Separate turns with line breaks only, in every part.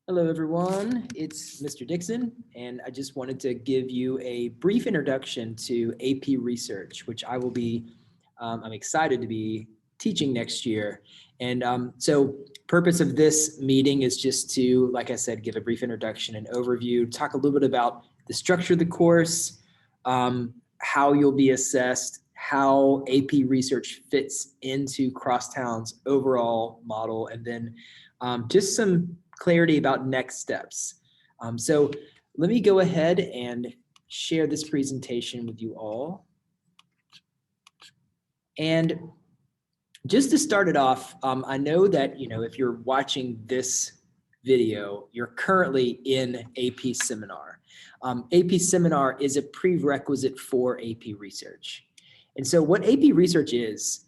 Hello, everyone. It's Mr. Dixon, and I just wanted to give you a brief introduction to AP Research, which I'm excited to be teaching next year. And so purpose of this meeting is just to, like I said, give a brief introduction and overview, talk a little bit about the structure of the course, how you'll be assessed, how AP Research fits into Crosstown's overall model, and then just some clarity about next steps. So let me go ahead and share this presentation with you all. And just to start it off, I know that, if you're watching this video, you're currently in AP Seminar. AP Seminar is a prerequisite for AP Research. And so what AP Research is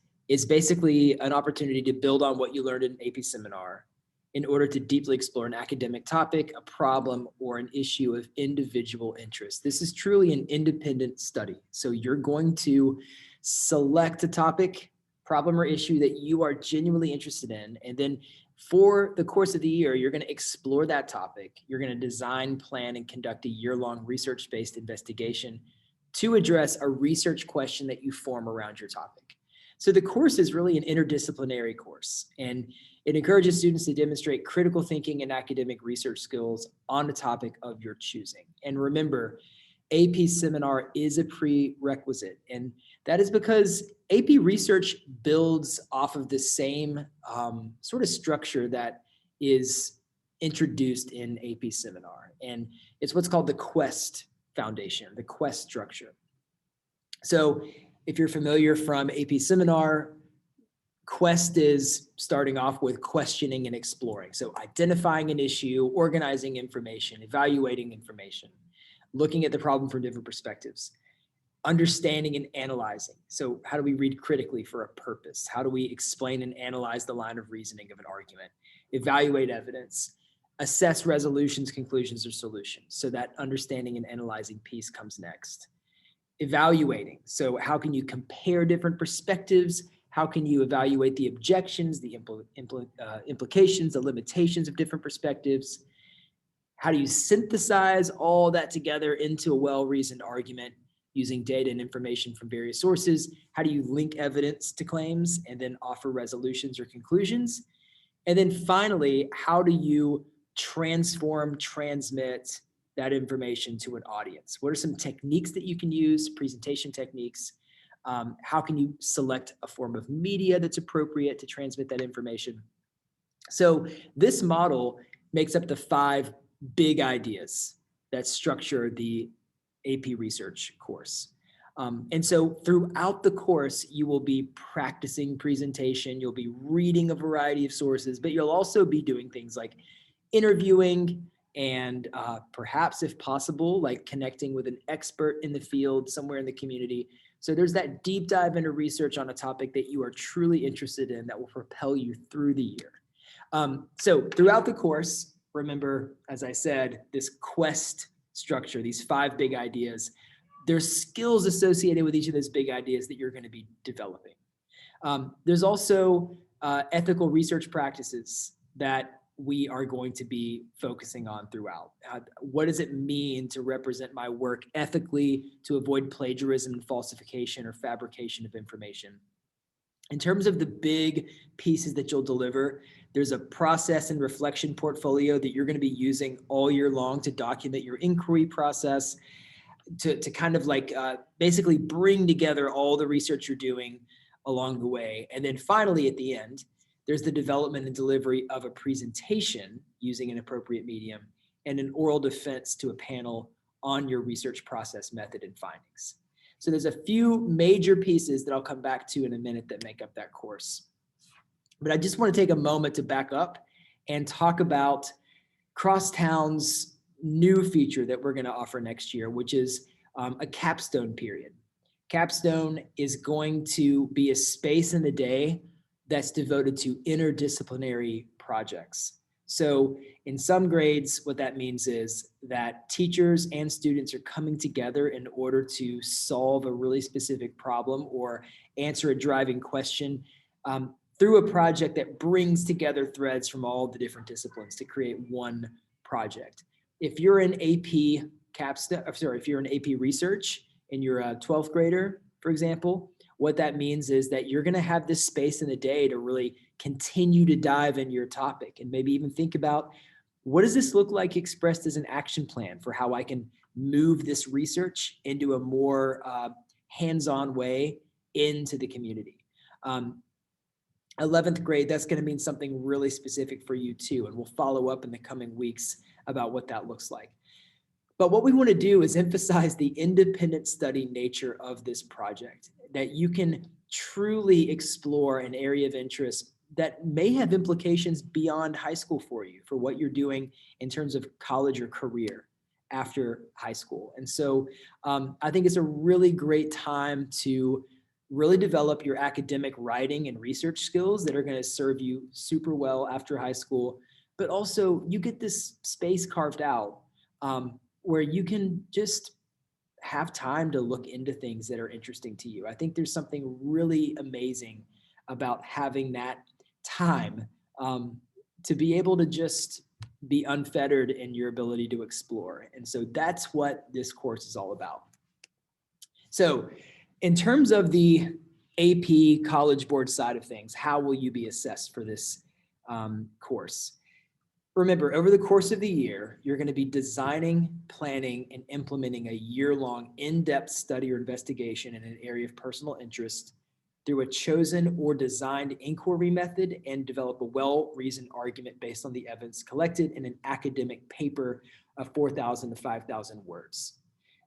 basically an opportunity to build on what you learned in AP Seminar in order to deeply explore an academic topic, a problem, or an issue of individual interest. This is truly an independent study. So you're going to select a topic, problem, or issue that you are genuinely interested in. And then for the course of the year, you're going to explore that topic. You're going to design, plan, and conduct a year-long research-based investigation to address a research question that you form around your topic. So the course is really an interdisciplinary course, and it encourages students to demonstrate critical thinking and academic research skills on a topic of your choosing. And remember, AP Seminar is a prerequisite, and that is because AP Research builds off of the same sort of structure that is introduced in AP Seminar, and it's what's called the Quest Foundation, the Quest structure. So if you're familiar from AP Seminar, Quest is starting off with questioning and exploring. So identifying an issue, organizing information, evaluating information, looking at the problem from different perspectives, understanding and analyzing. So how do we read critically for a purpose? How do we explain and analyze the line of reasoning of an argument? Evaluate evidence, assess resolutions, conclusions, or solutions. So that understanding and analyzing piece comes next. Evaluating. So how can you compare different perspectives? How can you evaluate the objections, the implications, the limitations of different perspectives? How do you synthesize all that together into a well-reasoned argument using data and information from various sources? How do you link evidence to claims and then offer resolutions or conclusions? And then finally, how do you transform, transmit that information to an audience? What are some techniques that you can use, presentation techniques? How can you select a form of media that's appropriate to transmit that information? So this model makes up the 5 big ideas that structure the AP Research course. And so throughout the course, you will be practicing presentation, you'll be reading a variety of sources, but you'll also be doing things like interviewing and perhaps, if possible, like connecting with an expert in the field somewhere in the community. So there's that deep dive into research on a topic that you are truly interested in that will propel you through the year. So throughout the course, remember, as I said, this quest structure, these 5 big ideas, there's skills associated with each of those big ideas that you're going to be developing. There's also ethical research practices that we are going to be focusing on throughout. What does it mean to represent my work ethically, to avoid plagiarism and falsification or fabrication of information? In terms of the big pieces that you'll deliver, there's a process and reflection portfolio that you're going to be using all year long to document your inquiry process, to kind of like basically bring together all the research you're doing along the way. And then finally, at the end, there's the development and delivery of a presentation using an appropriate medium and an oral defense to a panel on your research process, method, and findings. So there's a few major pieces that I'll come back to in a minute that make up that course. But I just want to take a moment to back up and talk about Crosstown's new feature that we're going to offer next year, which is a capstone period. Capstone is going to be a space in the day that's devoted to interdisciplinary projects. So in some grades, what that means is that teachers and students are coming together in order to solve a really specific problem or answer a driving question through a project that brings together threads from all the different disciplines to create one project. If you're in AP Capstone, if you're in AP research and you're a 12th grader, for example, what that means is that you're going to have this space in the day to really continue to dive into your topic and maybe even think about, what does this look like expressed as an action plan for how I can move this research into a more hands-on way into the community. 11th grade, that's going to mean something really specific for you too. And we'll follow up in the coming weeks about what that looks like. But what we want to do is emphasize the independent study nature of this project, that you can truly explore an area of interest that may have implications beyond high school for you, for what you're doing in terms of college or career after high school. And so I think it's a really great time to really develop your academic writing and research skills that are going to serve you super well after high school. But also you get this space carved out where you can just have time to look into things that are interesting to you. I think there's something really amazing about having that time to be able to just be unfettered in your ability to explore. And so that's what this course is all about. So in terms of the AP College Board side of things, how will you be assessed for this course? Remember, over the course of the year, you're going to be designing, planning, and implementing a year-long in-depth study or investigation in an area of personal interest through a chosen or designed inquiry method, and develop a well-reasoned argument based on the evidence collected in an academic paper of 4,000 to 5,000 words.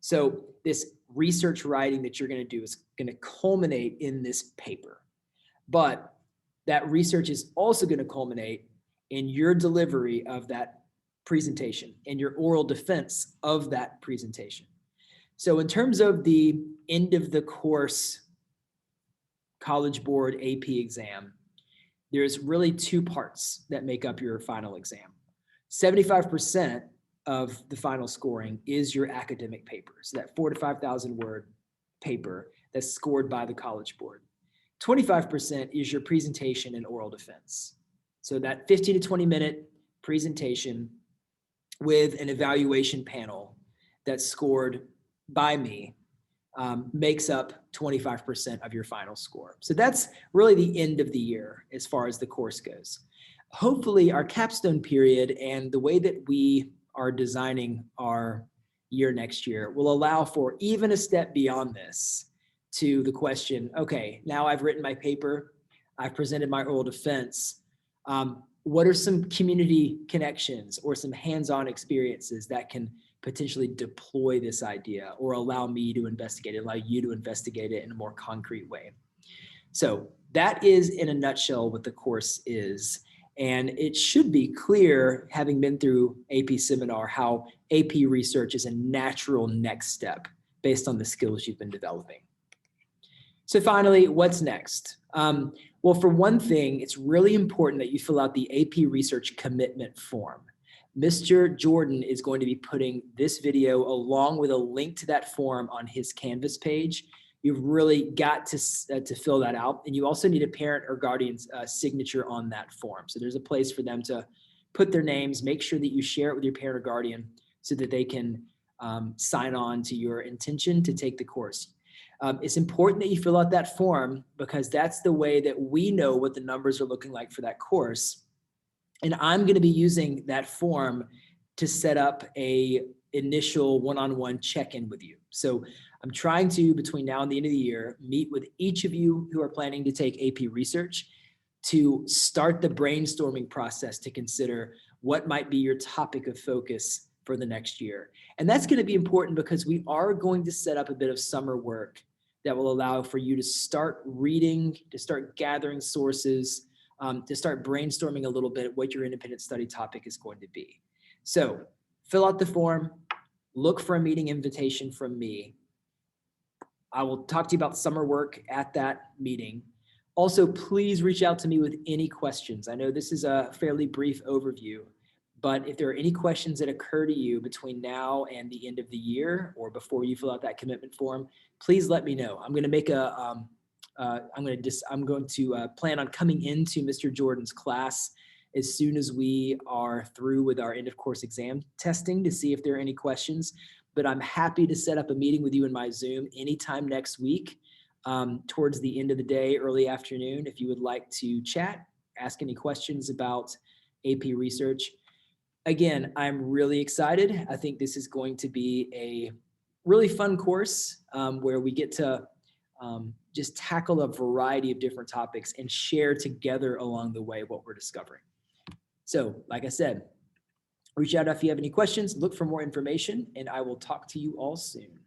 So this research writing that you're going to do is going to culminate in this paper. But that research is also going to culminate in your delivery of that presentation and your oral defense of that presentation. So in terms of the end of the course College Board AP exam, there's really two parts that make up your final exam. 75% of the final scoring is your academic paper. So that 4,000 to 5,000 word paper that's scored by the College Board. 25% is your presentation and oral defense. So that 15 to 20 minute presentation with an evaluation panel that's scored by me makes up 25% of your final score. So that's really the end of the year as far as the course goes. Hopefully our capstone period and the way that we are designing our year next year will allow for even a step beyond this to the question, okay, now I've written my paper, I've presented my oral defense. What are some community connections or some hands-on experiences that can potentially deploy this idea or allow me to investigate it, allow you to investigate it in a more concrete way? So that is in a nutshell what the course is. And it should be clear, having been through AP seminar, how AP research is a natural next step based on the skills you've been developing. So finally, what's next? Well, for one thing, it's really important that you fill out the AP research commitment form. Mr. Jordan is going to be putting this video along with a link to that form on his Canvas page. You've really got to fill that out. And you also need a parent or guardian's signature on that form. So there's a place for them to put their names. Make sure that you share it with your parent or guardian so that they can sign on to your intention to take the course. It's important that you fill out that form because that's the way that we know what the numbers are looking like for that course. And I'm going to be using that form to set up a initial one-on-one check-in with you. So I'm trying to, between now and the end of the year, meet with each of you who are planning to take AP research to start the brainstorming process to consider what might be your topic of focus for the next year. And that's going to be important because we are going to set up a bit of summer work that will allow for you to start reading, to start gathering sources, to start brainstorming a little bit what your independent study topic is going to be. So fill out the form, look for a meeting invitation from me. I will talk to you about summer work at that meeting. Also, please reach out to me with any questions. I know this is a fairly brief overview, but if there are any questions that occur to you between now and the end of the year or before you fill out that commitment form, please let me know. I'm going to make I'm going to plan on coming into Mr. Jordan's class as soon as we are through with our end of course exam testing to see if there are any questions. But I'm happy to set up a meeting with you in my Zoom anytime next week, towards the end of the day, early afternoon, if you would like to chat, ask any questions about AP research. Again, I'm really excited. I think this is going to be a really fun course, where we get to just tackle a variety of different topics and share together along the way what we're discovering. So, like I said, reach out if you have any questions, look for more information, and I will talk to you all soon.